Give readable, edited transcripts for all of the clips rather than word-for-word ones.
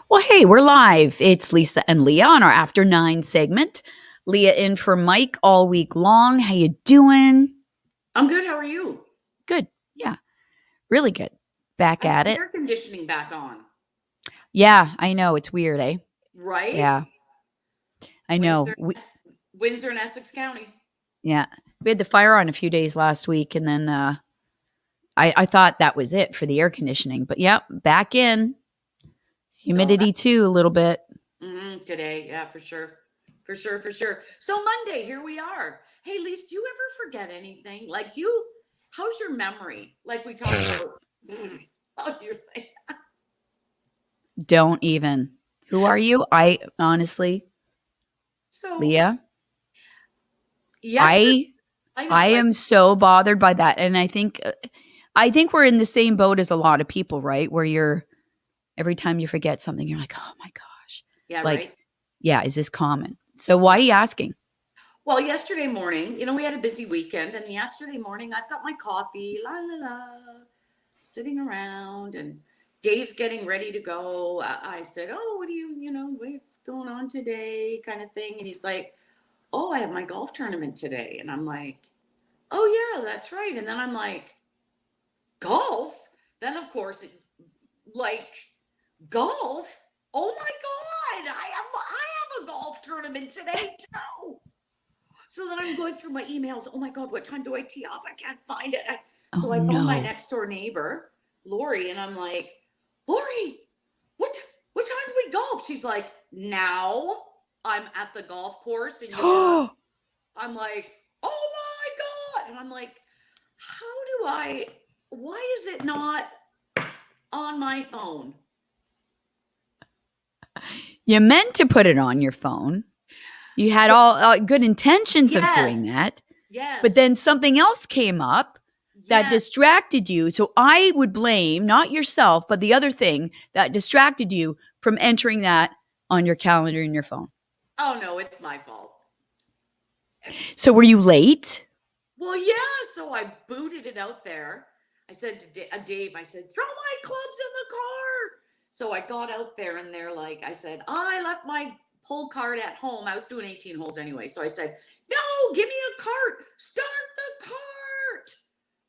Well, hey, we're live. It's Lisa and Leah on our After 9 segment. Leah in for Mike all week long. How you doing? I'm good. How are you? Good. Yeah, really good. Back I have at the it. air conditioning back on, Yeah, I know. It's weird, eh? right? Yeah, I know. Windsor and Essex County. Yeah, we had the fire on a few days last week, and then I thought that was it for the air conditioning. But yeah, back in. So Humidity too, a little bit. today, yeah, for sure. For sure, for sure. So Monday, here we are. Hey, Lise, do you ever forget anything? How's your memory? Like we talked about, how you're saying. Don't even. Who are you? I honestly, So Leah, yesterday, I I know, I like, am so bothered by that, and I think we're in the same boat as a lot of people, right? Where you're every time you forget something, you're like, "Oh my gosh." yeah, Like, right? yeah, is this common? So why Yeah. are you asking? Well, yesterday morning, we had a busy weekend, and yesterday morning, I've got my coffee, la la la, sitting around, and Dave's getting ready to go. I said, "Oh, what do what's going on today?" kind of thing. And he's like, "Oh, I have my golf tournament today." And I'm like, "Oh, yeah, that's right." And then I'm like, "Golf?" Then, of course, like, golf? Oh my God, I have a golf tournament today too. So then I'm going through my emails. Oh my God, what time do I tee off? I can't find it. Oh So I phone my no. next door neighbor, Lori, and I'm like, Lori, what what time do we golf? She's like, now I'm at the golf course and I'm like, oh my God. And I'm like, why is it not on my phone? You meant to put it on your phone. You had all good intentions of doing Yes. that, but then Yes. something else came up that Yes. distracted you. So I would blame not yourself, but the other thing that distracted you from entering that on your calendar in your phone. Oh no, it's my fault. So were you late? Well, yeah. So I booted it out there. I said to Dave, I said, throw my clubs in the car. So I got out there and they're like, I said, I left my pull cart at home. I was doing 18 holes anyway. So I said, no, give me a cart. Start the cart.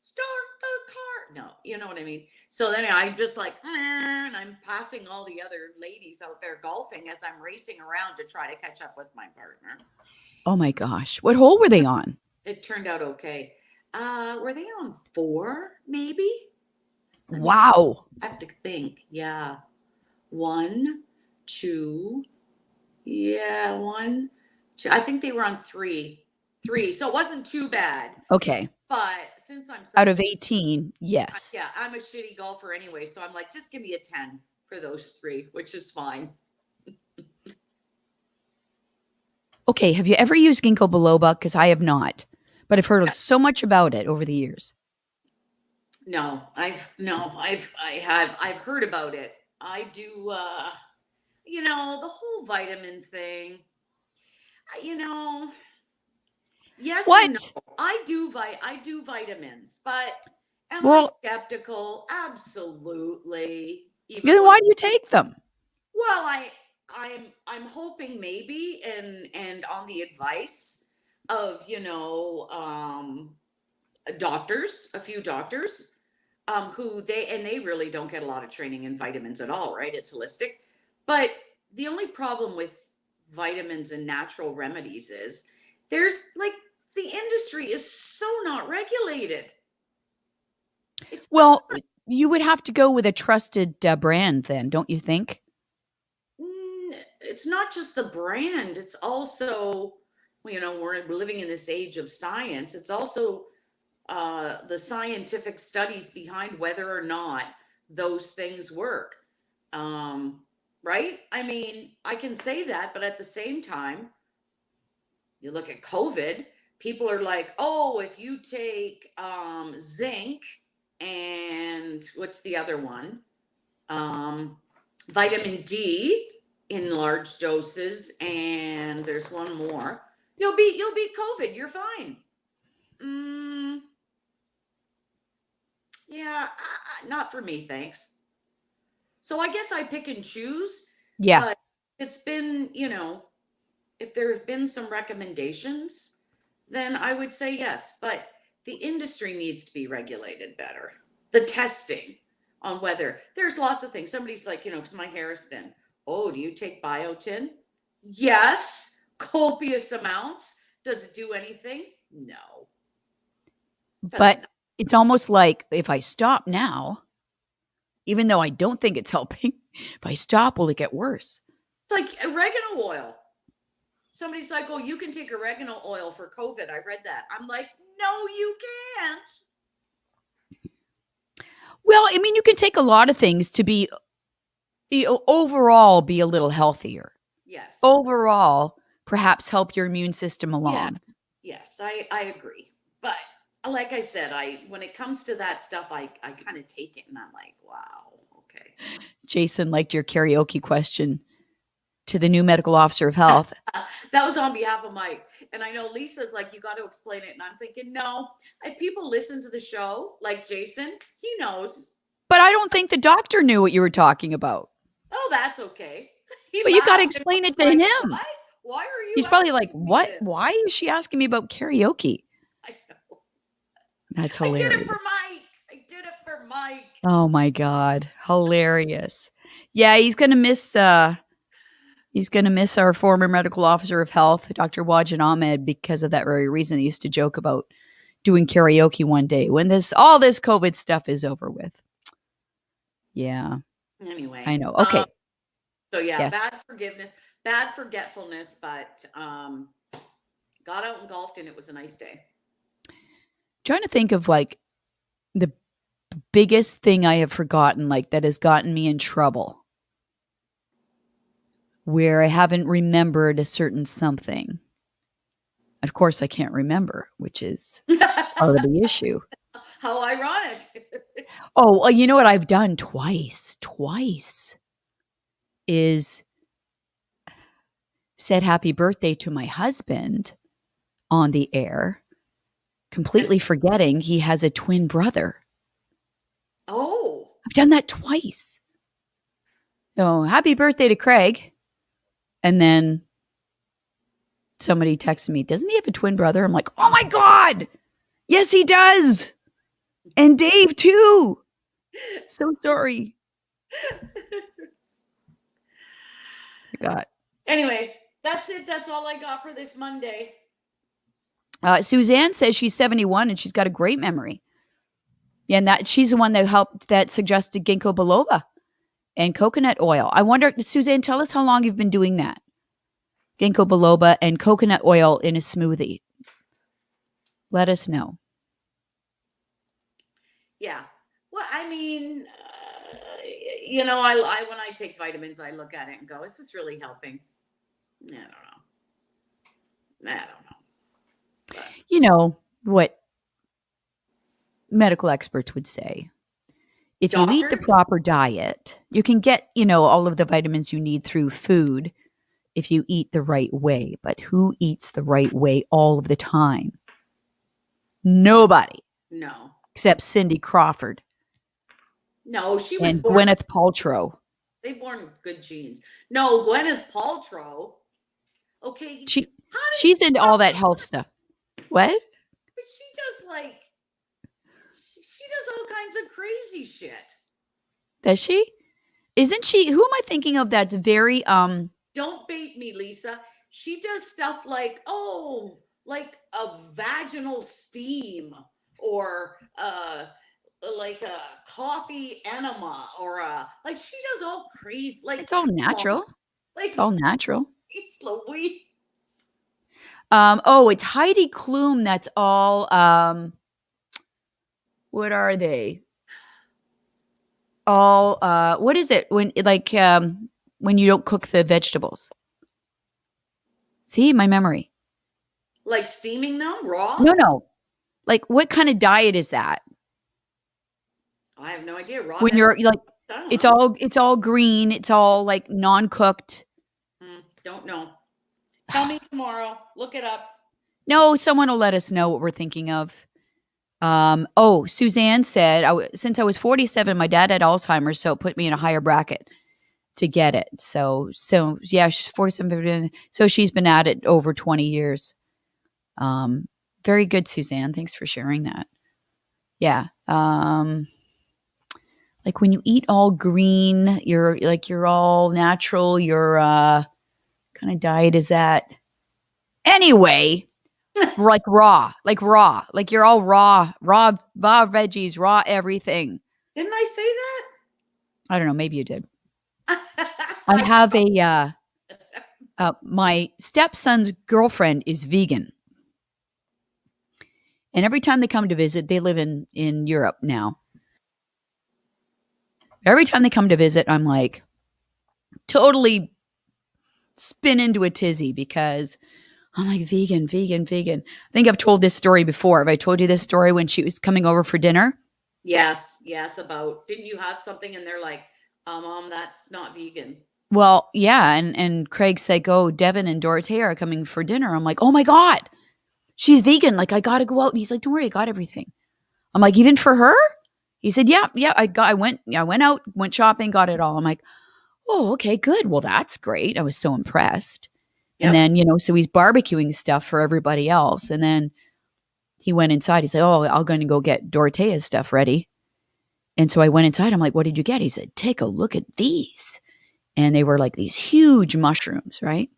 Start the cart. No, you know what I mean? So then I'm just like, and I'm passing all the other ladies out there golfing as I'm racing around to try to catch up with my partner. Oh my gosh. What hole were they on? It turned out okay. Were they on four, maybe? Let me see. Wow. I have to think. Yeah. One, two. Yeah, one, two. I think they were on three. Three. So it wasn't too bad. Okay. But since I'm Out such of 18, yes. yeah, I'm a shitty golfer anyway. So I'm like, just give me a 10 for those three, which is fine. Okay. Have you ever used ginkgo biloba? Because I have not, but I've heard so much about it over the years. I've heard about it. I do the whole vitamin thing. You know, yes and no. What? I do vitamins, but am I Well, skeptical? Absolutely. Even then when why do you take them? well, I'm hoping maybe and on the advice of, doctors, a few doctors, who they really don't get a lot of training in vitamins at all, right? It's holistic. But the only problem with vitamins and natural remedies is there's like the industry is so not regulated. It's Well, you would have to go with a trusted brand then, don't you think? it's not just the brand, it's also, we're living in this age of science. It's also the scientific studies behind whether or not those things work. Um, right? I mean, I can say that, but at the same time, you look at COVID, people are like, oh, if you take zinc and what's the other one? Um, vitamin D in large doses, and there's one more. You'll beat COVID. You're fine. Mm, yeah, not for me, thanks. So I guess I pick and choose. Yeah. But it's been, if there's been some recommendations, then I would say yes. But the industry needs to be regulated better. The testing on whether there's lots of things. Somebody's like, because my hair is thin. Oh, do you take biotin? Yes, copious amounts. Does it do anything? No, does But not. it's almost like if I stop now, even though I don't think it's helping, if I stop, will it get worse? It's like oregano oil. Somebody's like, oh, you can take oregano oil for COVID. I read that. I'm like, no, you can't. Well, I mean, you can take a lot of things to overall be a little healthier. Yes. Overall, perhaps help your immune system Yes. along. Yes, I agree. But like I said, when it comes to that stuff, I kind of take it and I'm like, wow, okay. Jason liked your karaoke question to the new medical officer of health. That was on behalf of Mike. And I know Lisa's like, you got to explain it. And I'm thinking, no, if people listen to the show, like Jason, he knows. But I don't think the doctor knew what you were talking about. Oh, that's okay. He But you got to laughed and explain was it to like, him. what? Why are you He's probably like, asking me what? this? Why is she asking me about karaoke? I know. That's I did it hilarious. for Mike. I did it for Mike. Oh my God. Hilarious. Yeah, he's gonna miss our former medical officer of health, Dr. Wajid Ahmed, because of that very reason. He used to joke about doing karaoke one day when all this COVID stuff is over with. Yeah, Anyway, I know. Okay. so yeah, Yes. bad forgetfulness, but got out and golfed and it was a nice day. Trying to think of like the biggest thing I have forgotten, like that has gotten me in trouble, where I haven't remembered a certain something. Of course, I can't remember, which is part of the issue. How ironic. Oh, well, you know what I've done twice is said happy birthday to my husband on the air, completely forgetting he has a twin brother. Oh. I've done that twice. So happy birthday to Craig. And then somebody texted me, doesn't he have a twin brother? I'm like, oh my God. Yes, he does. And Dave too. So sorry. Forgot. Anyway, that's it. That's all I got for this Monday. Suzanne says she's 71 and she's got a great memory. Yeah, and that she's the one that suggested ginkgo biloba and coconut oil. I wonder, Suzanne, tell us how long you've been doing that. Ginkgo biloba and coconut oil in a smoothie. Let us know. Yeah. Well, I mean, I when I take vitamins, I look at it and go, is this really helping? I don't know. But, you know what medical experts would say. If you eat the proper diet, you can get, all of the vitamins you need through food if you eat the right way. But who eats the right way all of the time? Nobody. No. Except Cindy Crawford. No, she was and born. Gwyneth Paltrow. They born with good genes. No, Gwyneth Paltrow. Okay. She's into all that health stuff. What? But she does all kinds of crazy shit. Does she? Isn't she? Who am I thinking of that's very Don't bait me, Lisa. She does stuff like like a vaginal steam or like a coffee enema or like she does all crazy like it's all natural. Like it's all natural. It's Louise. It's Heidi Klum. That's all. What are they? All. What is it when when you don't cook the vegetables? See my memory. Like steaming them raw? No. Like what kind of diet is that? I have no idea. Raw. When you're like, it's all green. It's all like non-cooked. Don't know. Tell me tomorrow. Look it up. No, someone will let us know what we're thinking of. Suzanne said, since I was 47, my dad had Alzheimer's, so it put me in a higher bracket to get it. So yeah, she's 47. So she's been at it over 20 years. Very good, Suzanne. Thanks for sharing that. Yeah. Like when you eat all green, you're all natural, your kind of diet is that? Anyway, raw, like you're all raw veggies, raw everything. Didn't I say I don't know, maybe you did. that? I have my stepson's girlfriend is vegan. And every time they come to visit, they live in Europe now. Every time they come to visit, I'm like totally spin into a tizzy because I'm like vegan, vegan, vegan. I think I've told this story before. Have I told you this story when she was coming over for dinner? Yes, yes, about didn't you have something and they're like, Mom, that's not vegan. Well, yeah, and Craig said, "Oh, Devin and Dorothea are coming for dinner." I'm like, "Oh my god, she's vegan! Like I got to go out." And he's like, "Don't worry, I got everything." I'm like, "Even for her?" He said, "Yeah, yeah, I went out, went shopping, got it all." I'm like, "Oh, okay, good. Well, that's great." I was so impressed. And Yep. then, so he's barbecuing stuff for everybody else. And then he went inside. He said, "Oh, I'm going to go get Dorothea's stuff ready." And so I went inside. I'm like, "What did you get?" He said, "Take a look at these." And they were like these huge mushrooms, right?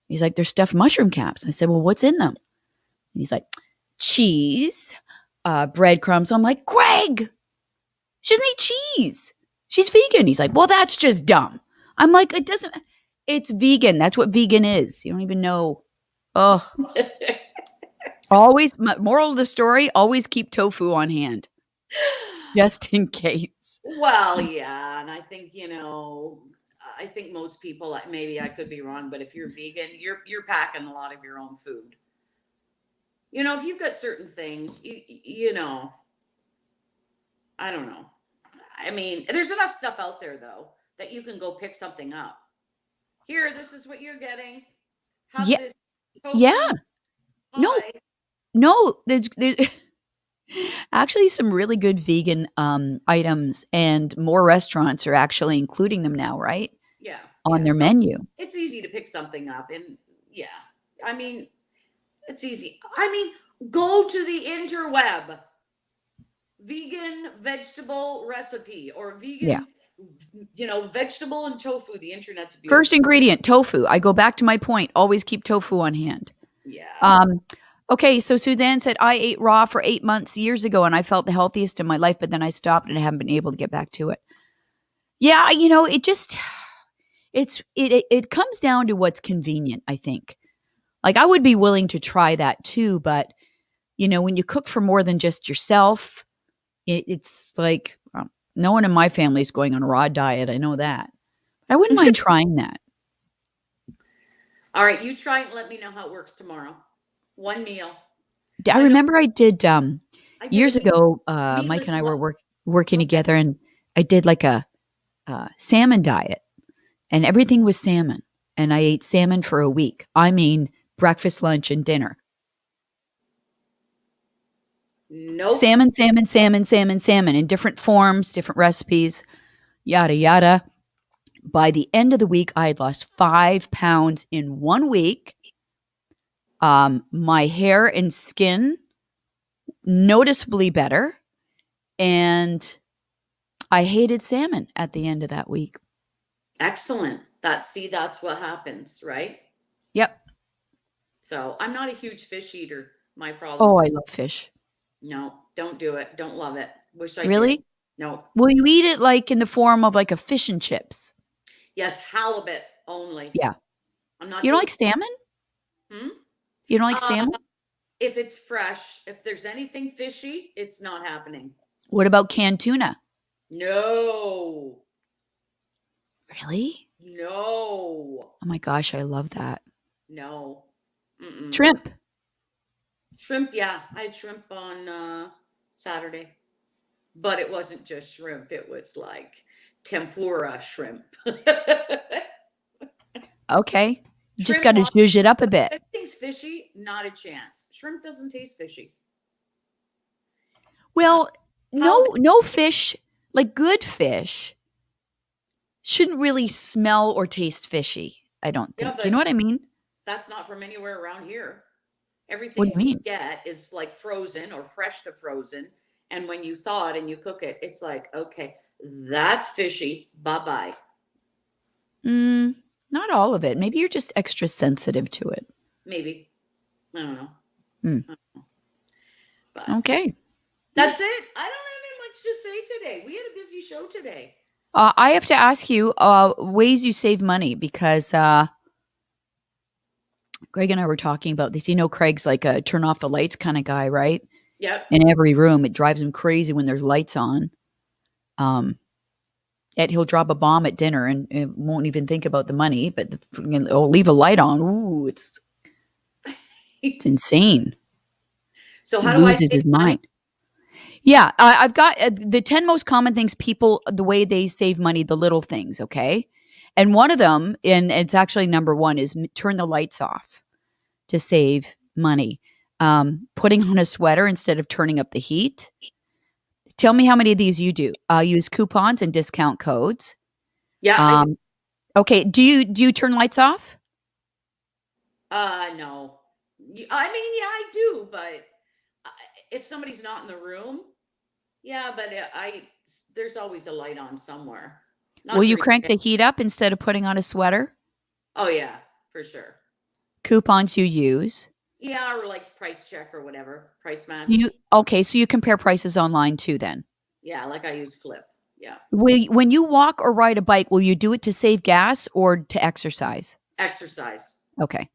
He's like, "They're stuffed mushroom caps." I said, "Well, what's in them?" And he's like, "Cheese, breadcrumbs." I'm like, "Greg, she doesn't eat cheese. She's vegan." He's like, "Well, that's just dumb." I'm like, it's vegan. That's what vegan is. You don't even know. Oh, always, moral of the story, always keep tofu on hand just in case. Well, yeah, and I think, I think most people, maybe I could be wrong, but if you're vegan, you're packing a lot of your own food. If you've got certain things, I don't know. I mean, there's enough stuff out there though that you can go pick something up. Here, this is what you're getting. Have Yeah. this Yeah. tofu No, pie. no, there's actually some really good vegan items, and more restaurants are actually including them now, right? Yeah, On yeah. their No, menu. it's easy to pick something up, and yeah, I mean, it's easy. I mean, go to the interweb, vegan vegetable recipe or Yeah. vegan, vegetable and tofu. The internet's First beautiful. ingredient, tofu. I go back to my point. Always keep tofu on hand. Yeah. Um, okay, so Suzanne said, I ate raw for 8 months years ago and I felt the healthiest in my life, but then I stopped and I haven't been able to get back to it. Yeah, it just it comes down to what's convenient, I think. Like I would be willing to try that too, but when you cook for more than just yourself, it's like no one in my family is going on a raw diet. I know that. I wouldn't mind trying that. All right, you try and let me know how it works tomorrow. One meal. I I know remember I did I did years a ago. Mike and meatless I lunch. were working Go ahead. together, and I did like a salmon diet, and everything was salmon. And I ate salmon for a week. I mean, breakfast, lunch, and dinner. Nope. Salmon, salmon, salmon, salmon, salmon in different forms, different recipes, yada, yada. By the end of the week, I had lost 5 pounds in 1 week. My hair and skin noticeably better. And I hated salmon at the end of that week. Excellent. That's what happens, right? Yep. So I'm not a huge fish eater. My problem. Oh, I love fish. No, don't do it. Don't love it. Wish I did. Really? No. Will you eat it like in the form of like a fish and chips? Yes, halibut only. Yeah. I'm not You don't doing. like salmon? Hmm? You don't like Uh, salmon? if it's fresh, if there's anything fishy, it's not happening. What about canned tuna? No. Really? No. Oh my gosh, I love that. No. Mm-mm. Shrimp. Shrimp, yeah. I had shrimp on Saturday. But it wasn't just shrimp, it was like tempura shrimp. Okay. You just Shrimp got to on zhuzh it up a bit. anything's fishy, not a chance. Shrimp doesn't taste fishy. Uh, Well, Halibut, no fish, like good fish. shouldn't really smell or taste fishy, I don't Yeah, think. You know but what I mean? that's not from anywhere around here. What do Everything you we mean? get is like frozen or fresh to frozen. And when you thaw it and you cook it, it's like, okay, that's fishy. Bye bye. Mm, not all of it. Maybe you're just extra sensitive to it. Maybe. I don't know. Mm, But okay. that's it. I don't have any much to say today. We had a busy show today. I have to ask you ways you save money because Greg and I were talking about this. You know, Craig's like a turn off the lights kind of guy, right? Yep. In every room, it drives him crazy when there's lights on. Um, and he'll drop a bomb at dinner and won't even think about the money, but he'll leave a light on. Ooh, it's insane. So He how do I loses save his money? mind. Yeah, I've got the 10 most common things people, the way they save money, the little things, okay? And one of them, and it's actually number one, is turn the lights off to save money. Putting on a sweater instead of turning up the heat. Tell me how many of these you do. Use coupons and discount codes. Yeah, I do. Um, okay, do you turn lights off? No. I mean, yeah, I do, but I- if somebody's not in the room, yeah, but there's always a light on somewhere. Will Not you during crank the day. the heat up instead of putting on a sweater? Oh yeah, for sure. Coupons you use. Yeah, or like price check or whatever, price Do match. you okay, so you compare prices online too then. Yeah, like I use Flip. Yeah. When you walk or ride a bike, will you do it to save gas or to exercise? Exercise. Okay.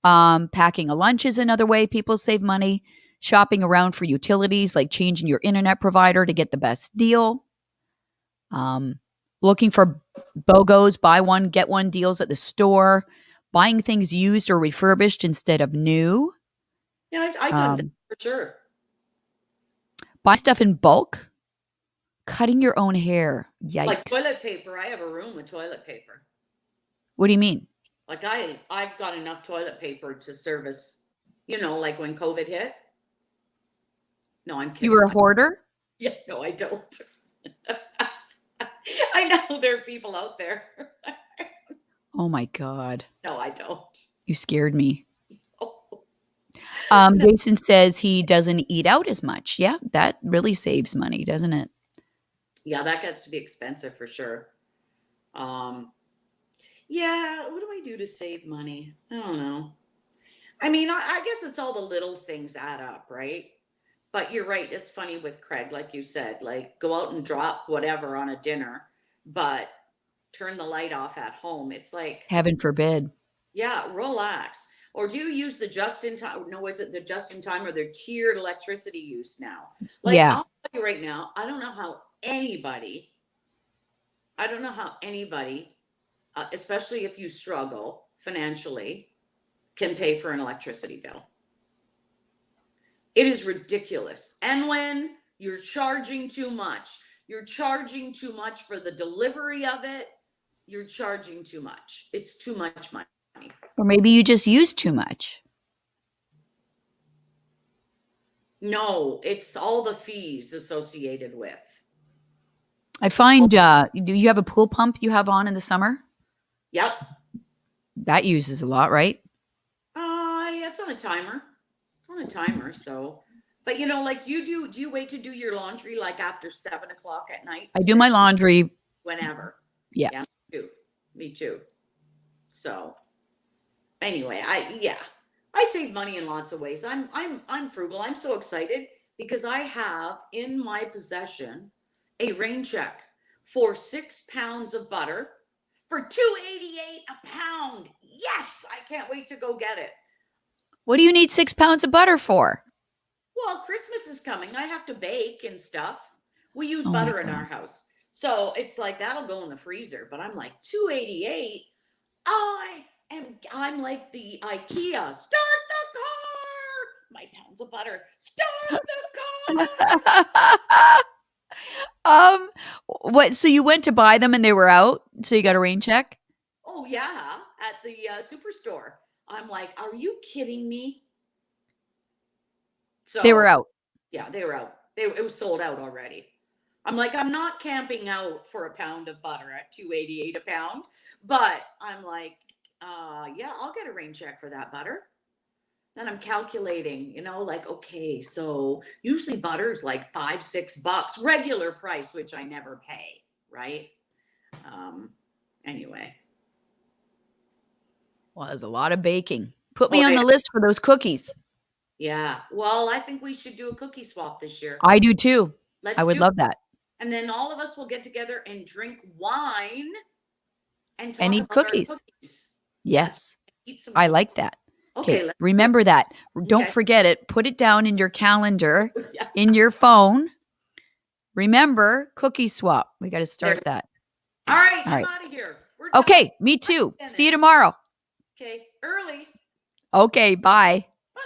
Packing a lunch is another way people save money. Shopping around for utilities, like changing your internet provider to get the best deal. Um, Looking for BOGOs, buy one, get one deals at the store. Buying things used or refurbished instead of new. Yeah, I've done that Um, for sure. buy stuff in bulk. Cutting your own hair. Like Yikes. toilet paper, I have a room with toilet paper. What do you mean? Like I've got enough toilet paper to service, like when COVID hit. No, I'm You kidding. were a hoarder? Yeah, no, I don't. I know there are people out there. Oh my God. No, I don't. You scared me. Oh, no. Jason says he doesn't eat out as much. Yeah, that really saves money, doesn't it? Yeah, that gets to be expensive for sure. Um, yeah, what do I do to save money? I don't know. I mean, I guess it's all the little things add up, right? But you're right. It's funny with Craig, like you said, like go out and drop whatever on a dinner, but turn the light off at home. It's like, Heaven forbid. yeah, relax. Or do you use the just in time? No, is it the just in time or the tiered electricity use now? Like, Yeah. I'll tell you right now, I don't know how anybody, especially if you struggle financially, can pay for an electricity bill. It is ridiculous. And when you're charging too much for the delivery of it, you're charging too much. It's too much money. Or maybe you just use too much. No, it's all the fees associated with. I Oh, find do you have a pool pump you have on in the summer? yep. That uses a lot, right? Yeah, it's on a timer. It's on a timer. So, but like, do you wait to do your laundry like after 7 o'clock at night? I do my laundry. Whenever. Yeah. Yeah, me too. Me too. So anyway, I save money in lots of ways. I'm frugal. I'm so excited because I have in my possession a rain check for 6 pounds of butter for 2.88 a pound. Yes, I can't wait to go get it. What do you need 6 pounds of butter for? Well, Christmas is coming. I have to bake and stuff. We use Oh my butter in our God. house. So it's like that'll go in the freezer, but I'm like 288. I'm like the IKEA. Start the car. My pounds of butter. Start the car. um, what? So you went to buy them and they were out, so you got a rain check? Oh yeah, at the superstore. I'm like, are you kidding me? They were So out. yeah, they were out. It was sold out already. I'm like, I'm not camping out for a pound of butter at 2.88 a pound, but I'm like, yeah, I'll get a rain check for that butter. Then I'm calculating, like, okay, so usually butter's like $5, $6 regular price, which I never pay, right? Um, anyway. Well, there's a lot of baking. Put Oh, me on the list for those cookies. yeah. Well, I think we should do a cookie swap this year. I do too. I Let's would do love that. And then all of us will get together and drink wine and And talk eat about our cookies. cookies. Yes. Yes. Eat some I cookies. like that. Okay, Okay. let's do Remember that. Don't Okay. forget it. Put it down in your calendar, it. Yeah. in your phone. Remember cookie swap. We got to start that. All right, All I'm right. out of here. We're done. Okay. Me too. See you tomorrow. Okay, early. Okay. Bye.